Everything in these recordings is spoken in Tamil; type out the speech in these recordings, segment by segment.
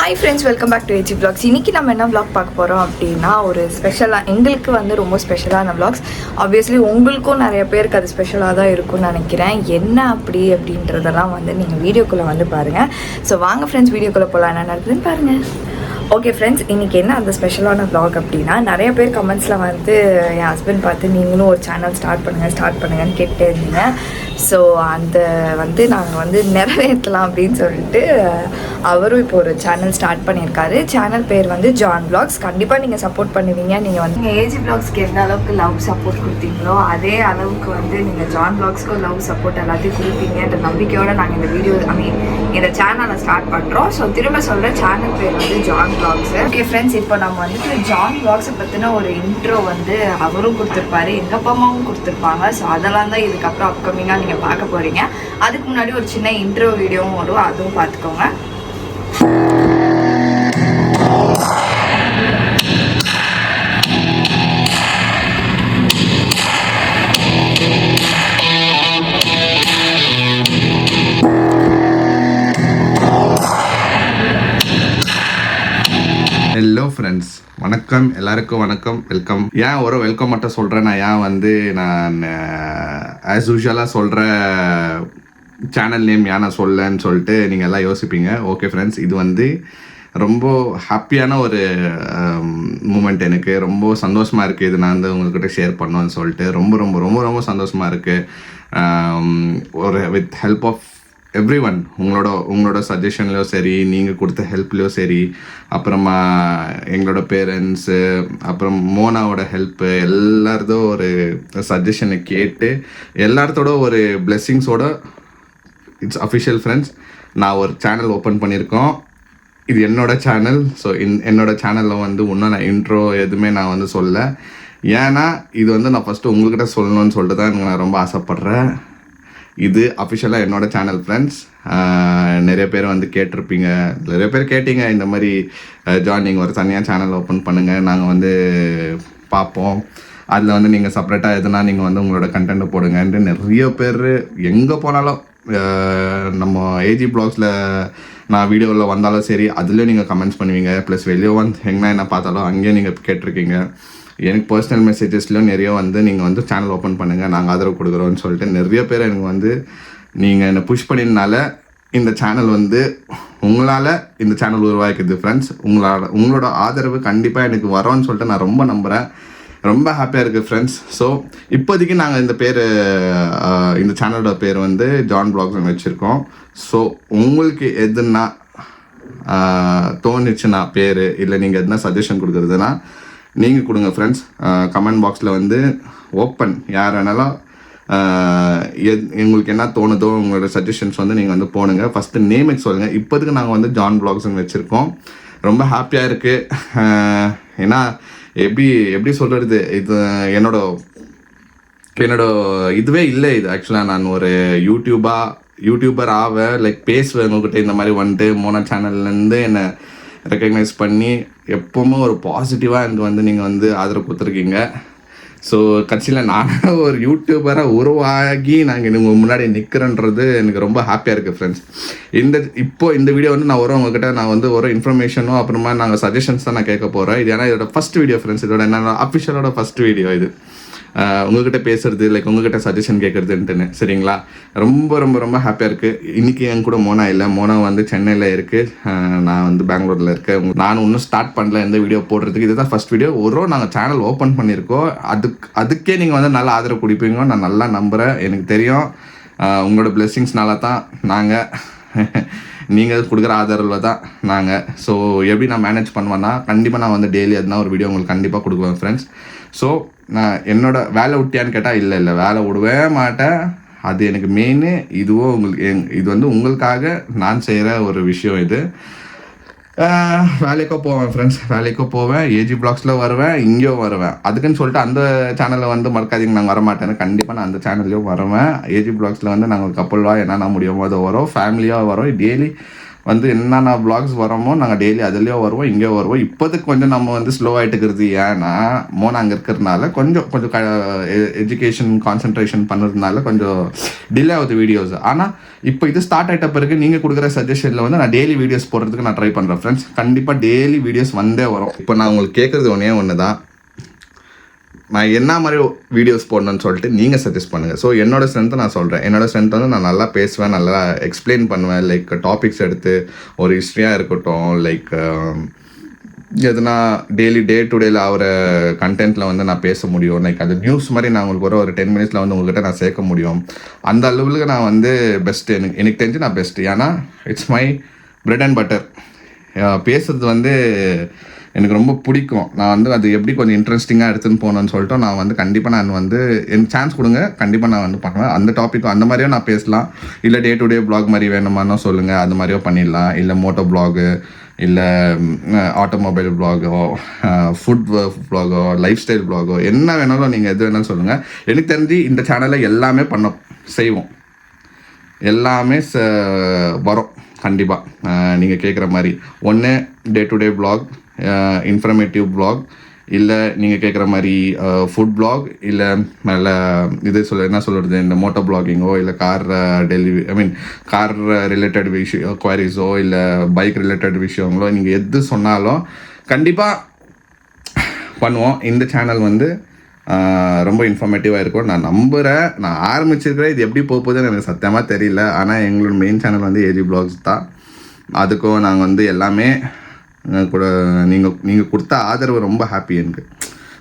Hi friends, welcome back to AG vlogs. இன்றைக்கி நம்ம என்ன vlog பார்க்க போகிறோம் அப்படின்னா, ஒரு ஸ்பெஷலாக எங்களுக்கு வந்து ரொம்ப ஸ்பெஷலான vlogs. ஆப்வியஸ்லி உங்களுக்கும் நிறைய பேருக்கு அது ஸ்பெஷலாக தான் இருக்கும்னு நினைக்கிறேன். என்ன அப்படின்றதெல்லாம் வந்து நீங்கள் வீடியோக்குள்ளே வந்து பாருங்கள். ஸோ வாங்க ஃப்ரெண்ட்ஸ், வீடியோக்குள்ளே போகலாம். என்ன நடக்குதுன்னு பாருங்கள். ஓகே ஃப்ரெண்ட்ஸ், இன்றைக்கி என்ன அந்த ஸ்பெஷலான vlog அப்படின்னா, நிறைய பேர் கமெண்ட்ஸில் வந்து என் ஹஸ்பண்ட் பார்த்து நீங்களும் ஒரு சேனல் ஸ்டார்ட் பண்ணுங்கன்னு கேட்டே இருந்தீங்க. ஸோ அந்த வந்து நாங்கள் வந்து நிறைவேற்றலாம் அப்படின்னு சொல்லிட்டு அவரும் இப்போ ஒரு சேனல் ஸ்டார்ட் பண்ணியிருக்காரு. சேனல் பேர் வந்து ஜான் vlogs. கண்டிப்பாக நீங்கள் சப்போர்ட் பண்ணுவீங்க. நீங்கள் வந்து நீங்கள் ஏஜி vlogsக்கு எந்த அளவுக்கு லவ் சப்போர்ட் கொடுத்தீங்களோ அதே அளவுக்கு வந்து நீங்கள் ஜான் vlogsக்கும் லவ் சப்போர்ட் எல்லாத்தையும் கொடுப்பீங்கன்ற நம்பிக்கையோடு நாங்கள் இந்த வீடியோ இந்த சேனலை ஸ்டார்ட் பண்ணுறோம். ஸோ திரும்ப சொல்கிற சேனல் பேர் வந்து ஜான் vlogs. ஓகே ஃப்ரெண்ட்ஸ், இப்போ நம்ம வந்துட்டு ஜான் vlogsஸை பற்றின ஒரு இன்ட்ரோ வந்து அவரும் கொடுத்துருப்பாரு, எங்கள் அப்பா அம்மாவும் கொடுத்துருப்பாங்க. ஸோ அதெல்லாம் தான் இதுக்கப்புறம் அப்கமிங்காக நீங்கள் பார்க்க போகிறீங்க. அதுக்கு முன்னாடி ஒரு சின்ன இன்ட்ரோ வீடியோவும் வரும், அதுவும் பார்த்துக்கோங்க. ஹலோ ஃப்ரெண்ட்ஸ், வணக்கம். எல்லாருக்கும் வணக்கம், வெல்கம். ஏன் ஒரு வெல்கம் மட்டும் சொல்கிறேன், நான் ஆஸ் யூஷுவலாக சொல்கிற சேனல் நேம் ஏன் நான் சொல்லன்னு சொல்லிட்டு நீங்கள் எல்லாம் யோசிப்பீங்க. ஓகே ஃப்ரெண்ட்ஸ், இது வந்து ரொம்ப ஹாப்பியான ஒரு மூமெண்ட். எனக்கு ரொம்ப சந்தோஷமாக இருக்குது. இது நான் வந்து உங்கள்கிட்ட ஷேர் பண்ணோன்னு சொல்லிட்டு ரொம்ப ரொம்ப ரொம்ப ரொம்ப சந்தோஷமாக இருக்குது. ஒரு with help of everyone, உங்களோட சஜஷன்லையோ சரி, நீங்கள் கொடுத்த ஹெல்ப்லையோ சரி, அப்புறமா எங்களோட பேரண்ட்ஸு, அப்புறம் மோனாவோட ஹெல்ப்பு, எல்லாரதோ ஒரு சஜஷனை கேட்டு எல்லாத்தோட ஒரு பிளெஸ்ஸிங்ஸோட இட்ஸ் அஃபிஷியல் ஃப்ரெண்ட்ஸ், நான் ஒரு சேனல் ஓப்பன் பண்ணியிருக்கோம். இது என்னோட சேனல். ஸோ என்னோட சேனலில் வந்து இன்னும் நான் இன்ட்ரோ எதுவுமே நான் வந்து சொல்ல. ஏன்னா இது வந்து நான் ஃபஸ்ட்டு உங்கள்கிட்ட சொல்லணும்னு சொல்லிட்டு தான் நான் ரொம்ப ஆசைப்பட்றேன். இது அஃபிஷியலாக என்னோடய சேனல் ஃப்ரெண்ட்ஸ். நிறைய பேர் வந்து கேட்டிருப்பீங்க, நிறைய பேர் கேட்டீங்க இந்த மாதிரி ஜான் நீங்கள் ஒரு தனியாக சேனல் ஓப்பன் பண்ணுங்கள், நாங்கள் வந்து பார்ப்போம், அதில் வந்து நீங்கள் செப்பரேட்டாக எதுனா நீங்கள் வந்து உங்களோட கண்டென்ட்டை போடுங்கன்ட்டு நிறைய பேர் எங்கே போனாலும் நம்ம ஏஜி vlogsல நான் வீடியோவில் வந்தாலும் சரி, அதுலேயும் நீங்கள் கமெண்ட்ஸ் பண்ணுவீங்க. ப்ளஸ் வெளியே வந்து எங்கன்னா என்ன பார்த்தாலும் அங்கேயும் நீங்கள் கேட்டிருக்கீங்க. எனக்கு பர்சனல் மெசேஜஸ்லையும் நிறைய வந்து நீங்கள் வந்து சேனல் ஓப்பன் பண்ணுங்கள், நாங்கள் ஆதரவு கொடுக்குறோன்னு சொல்லிட்டு நிறைய பேர் எனக்கு வந்து நீங்கள் என்னை புஷ் பண்ணினால இந்த சேனல் வந்து உங்களால் இந்த சேனல் உருவாக்கிது ஃப்ரெண்ட்ஸ். உங்களோட ஆதரவு கண்டிப்பாக எனக்கு வரோன்னு சொல்லிட்டு நான் ரொம்ப நம்புகிறேன். ரொம்ப ஹாப்பியாக இருக்குது ஃப்ரெண்ட்ஸ். ஸோ இப்போதைக்கு நாங்கள் இந்த சேனலோட பேர் வந்து ஜான் vlogsன்னு வச்சுருக்கோம். ஸோ உங்களுக்கு எதுனா தோணுச்சுன்னா பேர், இல்லை நீங்கள் எதுனா சஜஷன் கொடுக்குறதுனா நீங்கள் கொடுங்க ஃப்ரெண்ட்ஸ். கமெண்ட் பாக்ஸில் வந்து ஓப்பன், யார் வேணாலும் உங்களுக்கு என்ன தோணுதோ உங்களோட சஜஷன்ஸ் வந்து நீங்கள் வந்து போடுங்க. ஃபஸ்ட்டு நேமுக்கு சொல்லுங்கள். இப்போதுக்கு நாங்கள் வந்து ஜான் vlogsன்னு வச்சுருக்கோம். ரொம்ப ஹாப்பியாக இருக்குது. ஏன்னா எப்படி சொல்கிறது, இது என்னோட இதுவே இல்லை. இது ஆக்சுவலாக நான் ஒரு யூடியூபர் லைக் பேசுவேன் உங்கள்கிட்ட இந்த மாதிரி வந்துட்டு மோனா சேனல்லேருந்து என்னை ரெக்கக்னைஸ் பண்ணி எப்போவுமே ஒரு பாசிட்டிவாக எனக்கு வந்து நீங்கள் வந்து ஆதரவு கொடுத்துருக்கீங்க. ஸோ கட்சியில் நானும் ஒரு யூடியூபராக உருவாகி நாங்கள் உங்கள் முன்னாடி நிற்கிறேன்றது எனக்கு ரொம்ப ஹாப்பியாக இருக்குது ஃப்ரெண்ட்ஸ். இந்த வீடியோ வந்து நான் உங்ககிட்ட நான் வந்து ஒரு இன்ஃபர்மேஷனும் அப்புறமா நாங்கள் சஜஷன்ஸ் தான் நான் கேட்க போகிறேன். இது ஏன்னா இதோட ஃபஸ்ட் வீடியோ ஃப்ரெண்ட்ஸ், இதோட என்னோட அஃபிஷியலோட ஃபஸ்ட் வீடியோ இது. உங்கள்கிட்ட பேசுறது, லைக் உங்கள்கிட்ட சஜஷன் கேட்குறதுன்ட்டுன்னு, சரிங்களா? ரொம்ப ரொம்ப ரொம்ப ஹாப்பியாக இருக்குது. இன்றைக்கி என் கூட மோனா இல்லை, மோனா வந்து சென்னையில் இருக்குது, நான் வந்து பெங்களூரில் இருக்கேன். நானும் இன்னும் ஸ்டார்ட் பண்ணல எந்த வீடியோ போடுறதுக்கு. இதுதான் ஃபஸ்ட் வீடியோ. நாங்கள் சேனல் ஓப்பன் பண்ணியிருக்கோம். அதுக்கே நீங்கள் வந்து நல்லா ஆதரவு கொடுப்பீங்க நான் நல்லா நம்புகிறேன். எனக்கு தெரியும் உங்களோட பிளெஸ்ஸிங்ஸ்னால தான் நீங்கள் கொடுக்குற ஆதரவில் தான் நாங்கள். ஸோ எப்படி நான் மேனேஜ் பண்ணுவேன்னா, கண்டிப்பாக நான் வந்து டெய்லி எதுனா ஒரு வீடியோ உங்களுக்கு கண்டிப்பாக கொடுக்குவேன் ஃப்ரெண்ட்ஸ். ஸோ நான் என்னோட வேலை விட்டியான்னு கேட்டால் இல்லை, வேலை விடவே மாட்டேன். அது எனக்கு மெயின். இது வந்து உங்களுக்காக நான் செய்கிற ஒரு விஷயம். இது வேலைக்கோ போவேன் ஃப்ரெண்ட்ஸ், வேலைக்கோ போவேன், ஏஜி vlogsல வருவேன், இங்கேயும் வருவேன். அதுக்குன்னு சொல்லிட்டு அந்த சேனலில் வந்து மறக்காதீங்க, நாங்கள் வரமாட்டேன்னு. கண்டிப்பாக நான் அந்த சேனல்லையும் வருவேன். ஏஜி vlogsல வந்து நாங்கள் கப்பலாக என்னென்ன முடியுமோ அதை வரோம், ஃபேமிலியாக வரோம், டெய்லி வந்து என்னென்ன vlogs வரோமோ நாங்கள் டெய்லி அதுலேயோ வருவோம், இங்கேயோ வருவோம். இப்போதைக்கு கொஞ்சம் நம்ம வந்து ஸ்லோ ஆகிட்டு இருக்கிறது ஏன்னா மோனா அங்கே இருக்கிறதுனால கொஞ்சம் எஜுகேஷன் கான்சன்ட்ரேஷன் பண்ணுறதுனால கொஞ்சம் டிலே ஆகுது வீடியோஸ். ஆனால் இப்போ இது ஸ்டார்ட் ஆகிட்ட பிறகு நீங்கள் கொடுக்குற சஜஷனில் வந்து நான் டெய்லி வீடியோஸ் போடுறதுக்கு நான் ட்ரை பண்ணுறேன் ஃப்ரெண்ட்ஸ். கண்டிப்பாக டெய்லி வீடியோஸ் வந்தே வரும். இப்போ நான் உங்களுக்கு கேட்குறது ஒன்று தான், நான் என்ன மாதிரி வீடியோஸ் போடணும்னு சொல்லிட்டு நீங்கள் சஜஸ்ட் பண்ணுங்கள். ஸோ என்னோடய ஸ்ட்ரென்த்தை நான் சொல்கிறேன். என்னோடய ஸ்ட்ரென்த் வந்து நான் நல்லா பேசுவேன், நல்லா எக்ஸ்பிளைன் பண்ணுவேன். லைக் டாபிக்ஸ் எடுத்து ஒரு ஹிஸ்ட்ரியாக இருக்கட்டும், லைக் எதுனா டே டு டேல ஆகிற கண்டென்ட்டில் வந்து நான் பேச முடியும். லைக் அது நியூஸ் மாதிரி நான் உங்களுக்கு ஒரு 10 மினிட்ஸில் வந்து உங்கள்கிட்ட நான் சேர்க்க முடியும். அந்த அளவுக்கு நான் வந்து பெஸ்ட்டு. எனக்கு தெரிஞ்சு நான் பெஸ்ட்டு. ஏன்னா it's my bread and butter. பேசுகிறது வந்து எனக்கு ரொம்ப பிடிக்கும். நான் வந்து அது எப்படி கொஞ்சம் இன்ட்ரெஸ்டிங்காக எடுத்துன்னு போகணுன்னு சொல்லிட்டு நான் வந்து கண்டிப்பாக நான் வந்து எனக்கு சான்ஸ் கொடுங்க, கண்டிப்பாக நான் வந்து பண்ணுவேன். அந்த டாப்பிக்கும் அந்த மாதிரியோ நான் பேசலாம். இல்லை டே டு டே ப்ளாக் மாதிரி வேணுமானோ சொல்லுங்கள், அது மாதிரியோ பண்ணிடலாம். இல்லை மோட்டோ ப்ளாகு, இல்லை ஆட்டோமொபைல் ப்ளாகோ, ஃபுட் ப்ளாகோ, லைஃப் ஸ்டைல் ப்ளாகோ, என்ன வேணாலும் நீங்கள் எது வேணாலும் சொல்லுங்கள். எனக்கு தெரிஞ்சு இந்த சேனலில் எல்லாமே செய்வோம், எல்லாமே வரும் கண்டிப்பாக. நீங்கள் கேட்குற மாதிரி ஒன்று day to day blog, informative blog, இல்லை நீங்கள் கேட்குற மாதிரி ஃபுட் ப்ளாக், இல்லை நல்ல இது என்ன சொல்கிறது, இந்த மோட்டோ ப்ளாகிங்கோ, இல்லை கார் கார் ரிலேட்டட் விஷயம் குவாரிஸோ, இல்லை பைக் ரிலேட்டட் விஷயங்களோ, நீங்கள் எது சொன்னாலும் கண்டிப்பாக பண்ணுவோம். இந்த சேனல் வந்து ரொம்ப இன்ஃபர்மேட்டிவாக இருக்கும் நான் நம்புகிறேன். நான் ஆரம்பிச்சிருக்கிறேன், இது எப்படி போகுதுன்னு எனக்கு சத்தியமாக தெரியல. ஆனால் எங்களோட மெயின் சேனல் வந்து ஏஜி ப்ளாக்ஸ் தான். அதுக்கும் நாங்கள் வந்து எல்லாமே கூட நீங்கள் கொடுத்த ஆதரவு ரொம்ப ஹாப்பி எனக்கு.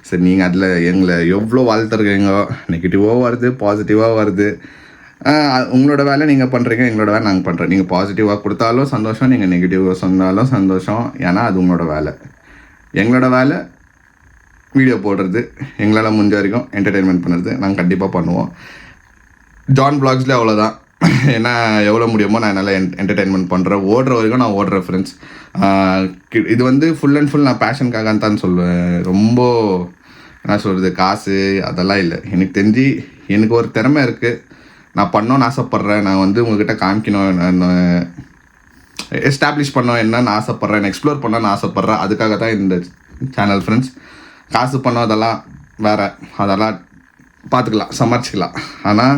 சரி, நீங்கள் அதில் எங்களை எவ்வளோ வாழ்த்துருக்கீங்க, நெகட்டிவாக வருது, பாசிட்டிவாக வருது. உங்களோட வேலை நீங்கள் பண்ணுறீங்க, எங்களோட வேலை நாங்கள் பண்ணுறோம். நீங்கள் பாசிட்டிவாக கொடுத்தாலும் சந்தோஷம், நீங்கள் நெகட்டிவாக சொன்னாலும் சந்தோஷம். ஏன்னா அது உங்களோட வேலை. எங்களோட வேலை வீடியோ போடுறது, எங்களால் முடிஞ்ச வரைக்கும் என்டர்டெயின்மெண்ட் பண்ணுறது நாங்கள் கண்டிப்பாக பண்ணுவோம். ஜான் ப்ளாக்ஸ்லேயே அவ்வளோதான். ஏன்னா எவ்வளோ முடியுமோ நான் என்னால் என்டர்டெயின்மெண்ட் பண்ணுறேன். ஓடுற வரைக்கும் நான் ஓடுறேன் ஃப்ரெண்ட்ஸ். இது வந்து ஃபுல் அண்ட் ஃபுல் நான் பேஷனுக்காக தான் சொல்லுவேன். ரொம்ப என்ன சொல்கிறது, காசு அதெல்லாம் இல்லை. எனக்கு தெரிஞ்சு எனக்கு ஒரு திறமை இருக்குது, நான் பண்ணணும்னு ஆசைப்பட்றேன். நான் வந்து உங்கள்கிட்ட காமிக்கணும், நான் எஸ்டாப்ளிஷ் பண்ணோம் என்னன்னு ஆசைப்பட்றேன், எக்ஸ்ப்ளோர் பண்ணணும்னு ஆசைப்பட்றேன். அதுக்காக தான் இந்த சேனல் ஃப்ரெண்ட்ஸ். காசு பண்ணோம் அதெல்லாம் வேறு, அதெல்லாம் பார்த்துக்கலாம், சமாளிச்சிக்கலாம். ஆனால்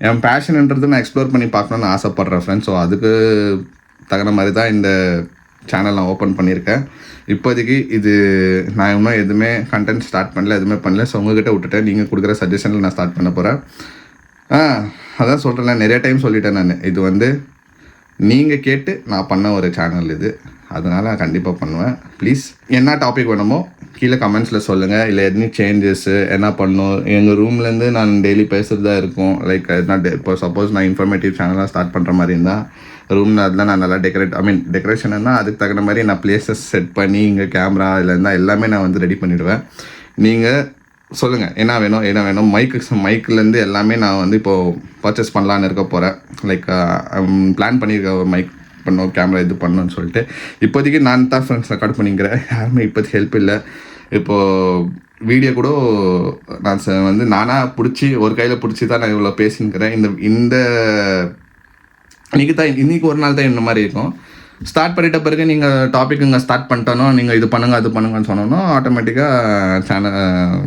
என் பேஷன்ன்றது நான் எக்ஸ்ப்ளோர் பண்ணி பார்க்கணுன்னு ஆசைப்பட்றேன் ஃப்ரெண்ட்ஸ். ஸோ அதுக்கு தகுந்த மாதிரி தான் இந்த சேனல் நான் ஓப்பன் பண்ணியிருக்கேன். இப்போதைக்கு இது நான் இன்னும் எதுவுமே கண்டென்ட் ஸ்டார்ட் பண்ணல, எதுவுமே பண்ணல. ஸோ உங்கள்கிட்ட விட்டுட்டேன். நீங்கள் கொடுக்குற சஜஷனில் நான் ஸ்டார்ட் பண்ண போகிறேன். அதான் சொல்கிறேன், நிறைய டைம் சொல்லிட்டேன் நான். இது வந்து நீங்கள் கேட்டு நான் பண்ண ஒரு சேனல் இது. அதனால் கண்டிப்பாக பண்ணுவேன். ப்ளீஸ் என்ன டாபிக் வேணுமோ கீழே கமெண்ட்ஸில் சொல்லுங்கள். இல்லை எதுனி சேஞ்சஸ்ஸு என்ன பண்ணணும், எங்கள் ரூம்லேருந்து நான் டெய்லி பேசுகிறதா இருக்கும். லைக் இப்போ சப்போஸ் நான் இன்ஃபர்மேட்டிவ் சேனலாக ஸ்டார்ட் பண்ணுற மாதிரி இருந்தால் ரூமில் அதெல்லாம் நான் நல்லா டெக்கரேஷன்னா அதுக்கு தகுந்த மாதிரி நான் பிளேசஸ் செட் பண்ணி இங்கே கேமரா இல்லை இருந்தால் எல்லாமே நான் வந்து ரெடி பண்ணிவிடுவேன். நீங்கள் சொல்லுங்கள் என்ன வேணும். மைக்குலேருந்து எல்லாமே நான் வந்து இப்போது பர்ச்சேஸ் பண்ணலான்னு இருக்க போகிறேன். லைக் பிளான் பண்ணியிருக்கேன் மைக் பண்ணோம், கேமரா இது பண்ணணும்னு சொல்லிட்டு. இப்போதைக்கு நான் தான் ஃப்ரெண்ட்ஸ் ரெக்கார்ட் பண்ணிக்கிறேன், யாருமே இப்போதைக்கு ஹெல்ப் இல்லை. இப்போது வீடியோ கூட நான் வந்து நானாக பிடிச்சி ஒரு கையில் பிடிச்சி தான் நான் இவ்வளோ பேசினுக்கிறேன். இந்த இன்றைக்கி ஒரு நாள் தான் இந்த மாதிரி இருக்கும். ஸ்டார்ட் பண்ணிட்ட பிறகு நீங்கள் டாபிக் இங்கே ஸ்டார்ட் பண்ணிட்டோன்னா நீங்கள் இது பண்ணுங்கள் அது பண்ணுங்கன்னு சொன்னோன்னா ஆட்டோமேட்டிக்காக சேனல்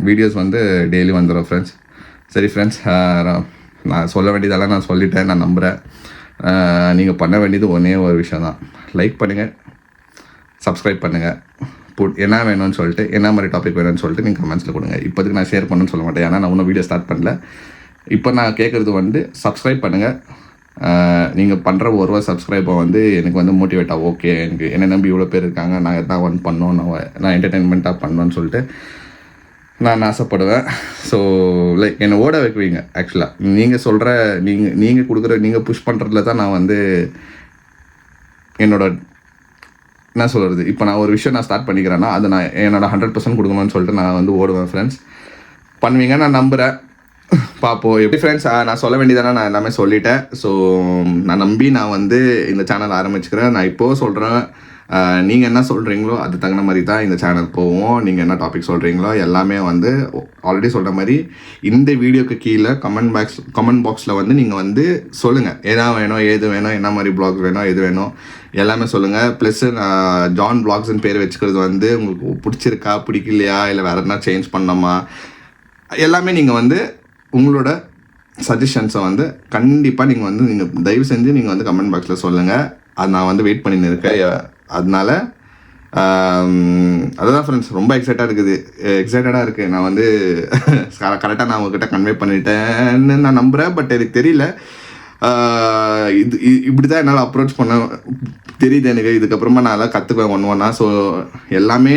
வீடியோஸ் வந்து டெய்லி வந்துடும் ஃப்ரெண்ட்ஸ். சரி ஃப்ரெண்ட்ஸ், நான் சொல்ல வேண்டியதெல்லாம் நான் சொல்லிட்டேன். நான் நம்புகிறேன். நீங்கள் பண்ண வேண்டியது ஒன்றே ஒரு விஷயம் தான். லைக் பண்ணுங்கள், சப்ஸ்கிரைப் பண்ணுங்கள், என்ன வேணும்னு சொல்லிட்டு என்ன மாதிரி டாபிக் வேணும்னு சொல்லிட்டு நீங்கள் கமெண்ட்ஸில் கொடுங்க. இப்போதைக்கு நான் ஷேர் பண்ணணும்னு சொல்ல மாட்டேன், ஏன்னா நான் இன்னும் வீடியோ ஸ்டார்ட் பண்ணல. இப்போ நான் கேட்குறது வந்து சப்ஸ்கிரைப் பண்ணுங்கள். நீங்கள் பண்ணுற ஒரு சப்ஸ்கிரைபை வந்து எனக்கு வந்து மோட்டிவேட்டாக, ஓகே எனக்கு என்னை நம்பி இவ்வளோ பேர் இருக்காங்க, நான் எதாவது ஒன்று பண்ணணும், நான் என்டர்டெயின்மெண்ட்டாக பண்ணணும்னு சொல்லிட்டு நான் ஆசைப்படுவேன். ஸோ லைக் என்னை ஓட வைக்குவீங்க. ஆக்சுவலாக நீங்கள் சொல்கிற நீங்கள் கொடுக்குற நீங்கள் புஷ் பண்ணுறதுல தான் நான் வந்து என்னோட என்ன சொல்கிறது, இப்போ நான் ஒரு விஷயம் நான் ஸ்டார்ட் பண்ணிக்கிறேன்னா அது நான் என்னோட 100% கொடுக்கணும்னு சொல்லிட்டு நான் வந்து ஓடுவேன் ஃப்ரெண்ட்ஸ். பண்ணுவீங்க நான் நம்புகிறேன். பார்ப்போம் எப்படி ஃப்ரெண்ட்ஸ். நான் சொல்ல வேண்டியதானே நான் எல்லாமே சொல்லிட்டேன். ஸோ நான் நம்பி நான் வந்து இந்த சேனல் ஆரம்பிச்சுக்கிறேன். நான் இப்போது சொல்கிறேன், நீங்கள் என்ன சொல்கிறீங்களோ அது தகுந்த மாதிரி தான் இந்த சேனல் போவோம். நீங்கள் என்ன டாபிக் சொல்கிறீங்களோ எல்லாமே வந்து ஆல்ரெடி சொல்கிற மாதிரி இந்த வீடியோக்கு கீழே கமெண்ட் பாக்ஸில் வந்து நீங்கள் வந்து சொல்லுங்கள், எதா வேணும் ஏது வேணும், என்ன மாதிரி ப்ளாக்ஸ் வேணும் எது வேணும் எல்லாமே சொல்லுங்கள். ப்ளஸ் ஜான் வ்ளாக்ஸ்ன்னு பேர் வச்சுக்கிறது வந்து உங்களுக்கு பிடிச்சிருக்கா பிடிக்கலையா இல்லை வேறு எதனா சேஞ்ச் பண்ணோமா எல்லாமே நீங்கள் வந்து உங்களோட சஜஷன்ஸை வந்து கண்டிப்பாக நீங்கள் வந்து நீங்கள் தயவு செஞ்சு நீங்கள் வந்து கமெண்ட் பாக்ஸில் சொல்லுங்கள். அது நான் வந்து வெயிட் பண்ணின்னு இருக்கேன். அதனால அதுதான் ஃப்ரெண்ட்ஸ், ரொம்ப எக்ஸைட்டடாக இருக்குது. நான் வந்து கரெக்டாக நான் உங்ககிட்ட கன்வே பண்ணிட்டேன்னு நான் நம்புகிறேன். பட் எனக்கு தெரியல, இப்படி தான் என்னால் அப்ரோச் பண்ண தெரியுது எனக்கு. இதுக்கப்புறமா நான் எல்லாம் கற்றுக்குவேன் ஒன்றா. ஸோ எல்லாமே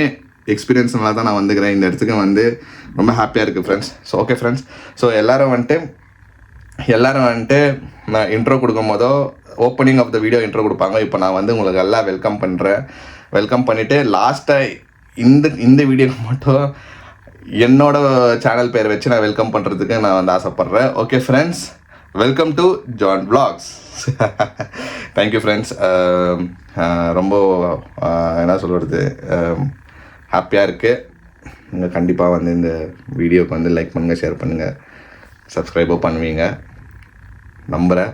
எக்ஸ்பீரியன்ஸ்னால தான் நான் வந்துக்கிறேன். இந்த இடத்துக்கு வந்து ரொம்ப ஹாப்பியாக இருக்குது friends. So okay friends, so எல்லோரும் வந்துட்டு நான் இன்ட்ரோ கொடுக்கும் போதோ opening of the video intro கொடுப்பாங்க. இப்போ நான் வந்து உங்களுக்கு எல்லாம் வெல்கம் பண்ணிவிட்டு லாஸ்ட்டாக இந்த வீடியோக்கு மட்டும் என்னோட சேனல் பேர் வச்சு நான் வெல்கம் பண்ணுறதுக்கு நான் வந்து ஆசைப்பட்றேன். Okay friends, welcome to John vlogs. Thank you friends. ரொம்ப என்ன சொல்கிறது, ஹாப்பியாக இருக்குது. நீங்கள் கண்டிப்பாக வந்து இந்த வீடியோக்கு வந்து லைக் பண்ணுங்கள், ஷேர் பண்ணுங்கள், சப்ஸ்கிரைபோ பண்ணுவீங்க நம்புகிறேன்.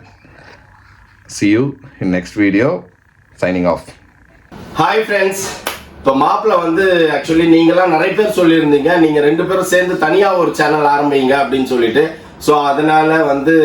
See you in next video. Signing off. Hi friends, இப்போ மாப்பிள்ள வந்து ஆக்சுவலி நீங்களாம் நிறைய பேர் சொல்லியிருந்தீங்க நீங்கள் 2 பேரும் சேர்ந்து தனியாக ஒரு சேனல் ஆரம்பிங்க அப்படின்னு சொல்லிட்டு. ஸோ அதனால வந்து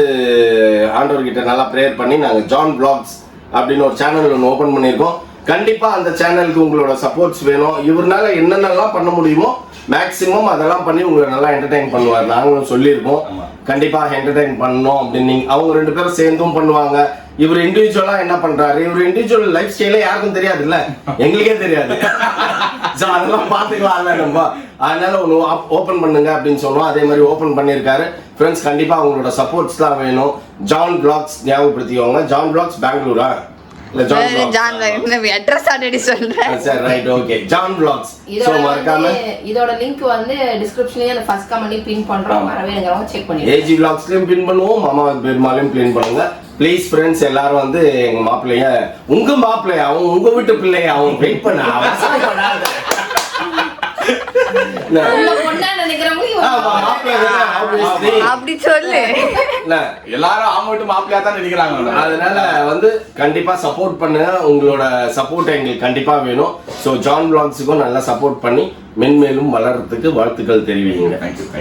ஆண்டவர்கிட்ட நல்லா ப்ரேயர் பண்ணி நாங்கள் ஜான் வ்ளாக்ஸ் அப்படின்னு ஒரு சேனல் ஒன்று ஓப்பன் பண்ணியிருக்கோம். கண்டிப்பாக அந்த சேனலுக்கு உங்களோட சப்போர்ட்ஸ் வேணும். இவர்னால என்னென்னலாம் பண்ண முடியுமோ மேக்ஸிமம் அதெல்லாம் பண்ணி உங்களை நல்லா என்டர்டெயின் பண்ணுவார். நாங்களும் சொல்லியிருக்கோம் கண்டிப்பாக என்டர்டெயின் பண்ணணும் அப்படின்னு. அவங்க 2 பேரும் சேர்ந்தும் பண்ணுவாங்க. இவர் இண்டிவிஜுவலா என்ன பண்றாரு, இவர் இண்டிவிஜுவல் லைஃப் ஸ்டைலே யாருக்கும் தெரியாது இல்ல, எங்களுக்கே தெரியாது. அதெல்லாம் பாத்துக்கலாம்ல நம்ம. அதனால ஒன்று ஓப்பன் பண்ணுங்க அப்படின்னு சொன்னோம். அதே மாதிரி ஓப்பன் பண்ணியிருக்காரு. ஃப்ரெண்ட்ஸ் கண்டிப்பா அவங்களோட சப்போர்ட்ஸ் தான் வேணும். ஜான் வ்ளாக்ஸ் ஞாபகப்படுத்திக்கோங்க. ஜான் வ்ளாக்ஸ் பெங்களூரா அட்ரஸ் ஆல்ரெடி சொல்றேன். சரி right okay. John vlogs. So மறக்காம இதோட லிங்க் வந்து டிஸ்கிரிப்ஷன்லயே அந்த ஃபர்ஸ்ட் கமெண்ட்ல பின் பண்றோம். வரவேங்கறவங்க செக் பண்ணி ஏஜி வ்ளாக்ஸ்லயும் பின் பண்ணுவோம், மாமா பெருமாளையும் பின் பண்ணுங்க. ப்ளீஸ் ஃப்ரெண்ட்ஸ் எல்லாரும் வந்து எங்க மாப்பிள்ளைய உங்க மாப்பிள்ளையாவும் உங்க வீட்டு பிள்ளையாவும் வெயிட் பண்ண அவசியம் பண்ணாத. அப்படி சொல்லு. எல்லாரும் அவங்க வீட்டு மாப்பிள்ளையா தான் நினைக்கிறாங்க. அதனால வந்து கண்டிப்பா சப்போர்ட் பண்ணுங்க. உங்களோட சப்போர்ட் எங்களுக்கு கண்டிப்பா வேணும். ஸோ ஜான் வ்ளாக்ஸுக்கும் நல்லா சப்போர்ட் பண்ணி மென்மேலும் வளர்றதுக்கு வாழ்த்துக்கள் தெரிவிங்க.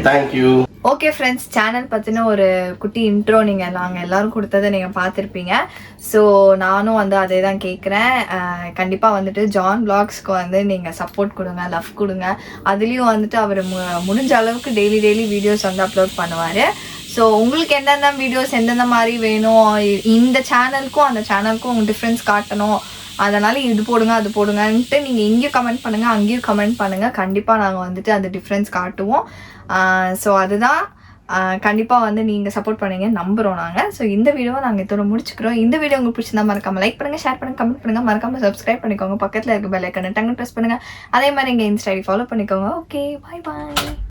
தேங்க்யூ. ஓகே ஃப்ரெண்ட்ஸ், சேனல் பற்றின ஒரு குட்டி இன்ட்ரோ நாங்கள் எல்லோரும் கொடுத்ததை நீங்கள் பார்த்துருப்பீங்க. ஸோ நானும் வந்து அதே தான் கேட்குறேன். கண்டிப்பாக வந்துட்டு ஜான் வ்ளாக்ஸ்க்கு வந்து நீங்கள் சப்போர்ட் கொடுங்க, லவ் கொடுங்க. அதுலேயும் வந்துட்டு அவர் முடிஞ்ச அளவுக்கு டெய்லி வீடியோஸ் வந்து அப்லோட் பண்ணுவார். ஸோ உங்களுக்கு எந்தெந்த வீடியோஸ் எந்தெந்த மாதிரி வேணும், இந்த சேனலுக்கும் அந்த சேனலுக்கும் டிஃப்ரென்ஸ் காட்டணும், அதனால் இது போடுங்க அது போடுங்கன்ட்டு நீங்கள் இங்கேயும் கமெண்ட் பண்ணுங்கள், அங்கேயும் கமெண்ட் பண்ணுங்கள். கண்டிப்பாக நாங்கள் வந்துட்டு அந்த டிஃப்ரென்ஸ் காட்டுவோம். ஸோ அதுதான் கண்டிப்பாக வந்து நீங்கள் சப்போர்ட் பண்ணுங்க நம்புகிறோம் நாங்கள். ஸோ இந்த வீடியோவை நாங்கள் இதோட முடிச்சுக்கிறோம். இந்த வீடியோ உங்களுக்கு பிடிச்சிருந்தா மறக்காமல் லைக் பண்ணுங்கள், ஷேர் பண்ணுங்கள், கமெண்ட் பண்ணுங்கள், மறக்காமல் சப்ஸ்கிரைப் பண்ணிக்கோங்க. பக்கத்தில் இருக்க பெல் ஐக்கானை டங்கு ப்ரெஸ் பண்ணுங்கள். அதே மாதிரி எங்கள் இன்ஸ்டா ஐடி ஃபாலோ பண்ணிக்கோங்க. ஓகே, பாய் பாய்.